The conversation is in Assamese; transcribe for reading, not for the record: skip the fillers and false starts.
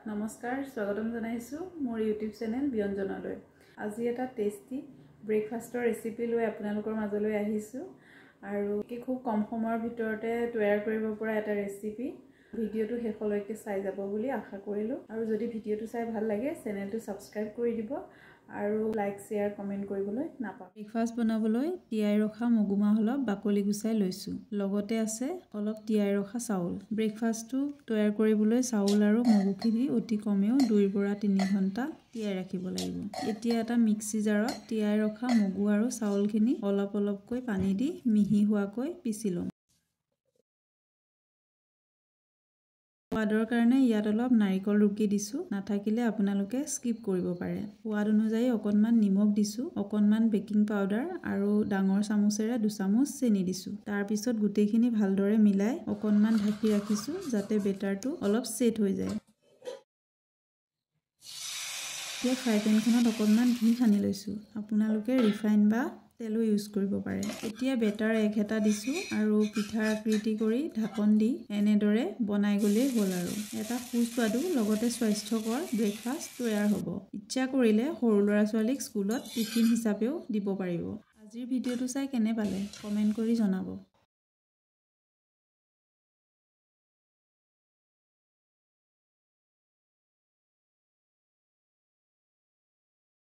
নমস্কাৰ স্বাগতম জনাইছো মোৰ ইউটিউব চেনেল ব্যঞ্জনলৈ। আজি এটা টেষ্টি ব্ৰেকফাষ্টৰ ৰেচিপি লৈ আপোনালোকৰ মাজলৈ আহিছো আৰু কি খুব কম সময়ৰ ভিতৰতে তৈয়াৰ কৰিব পৰা এটা ৰেচিপি। ভিডিঅটো শেষলৈকে চাই যাব বুলি আশা কৰিলো আৰু যদি ভিডিঅটো চাই ভাল লাগে চেনেলটো সাবস্ক্ৰাইব কৰি দিব আৰু লাইক শেয়াৰ কমেন্ট কৰিবলৈ নাপাহৰিব। ব্ৰেকফাষ্ট বনাবলৈ তিয়াই ৰখা মগুমাহ অলপ বাকলি গুচাই লৈছো, লগতে আছে অলপ তিয়াই ৰখা চাউল। ব্ৰেকফাষ্টটো তৈয়াৰ কৰিবলৈ চাউল আৰু মগুখিনি অতি কমেও 2 পৰা 3 ঘণ্টা তিয়াই ৰাখিব লাগিব। এতিয়া এটা মিক্সি জাৰত তিয়াই ৰখা মগু আৰু চাউলখিনি অলপ অলপকৈ পানী দি মিহি হোৱাকৈ পিছি লম। সোৱাদৰ কাৰণে ইয়াত অলপ নাৰিকল ৰুকি দিছো, নাথাকিলে আপোনালোকে স্কিপ কৰিব পাৰে। সোৱাদ অনুযায়ী অকণমান নিমখ দিছো, অকণমান বেকিং পাউডাৰ আৰু ডাঙৰ চামুচেৰে 2 চামুচ চেনি দিছো। তাৰ পিছত গোটেইখিনি ভালদৰে মিলাই অকণমান ঢাকি ৰাখিছো যাতে বেটাৰটো অলপ সেট হৈ যায়। এতিয়া ফ্ৰাই পেনখনত অকণমান ঘি সানি লৈছো, আপোনালোকে ৰিফাইন বা তেলো ইউজ কৰিব পাৰে। এতিয়া বেটাৰ এক হেতা দিছো আৰু পিঠাৰ আকৃতি কৰি ঢাকন দি এনেদৰে বনাই গলেই হ'ল আৰু এটা সুস্বাদু লগতে স্বাস্থ্যকৰ ব্ৰেকফাষ্ট তৈয়াৰ হ'ব। ইচ্ছা কৰিলে সৰু ল'ৰা-ছোৱালীক স্কুলত টিফিন হিচাপেও দিব পাৰিব। আজিৰ ভিডিঅটো চাই কেনে পালে কমেন্ট কৰি জনাব।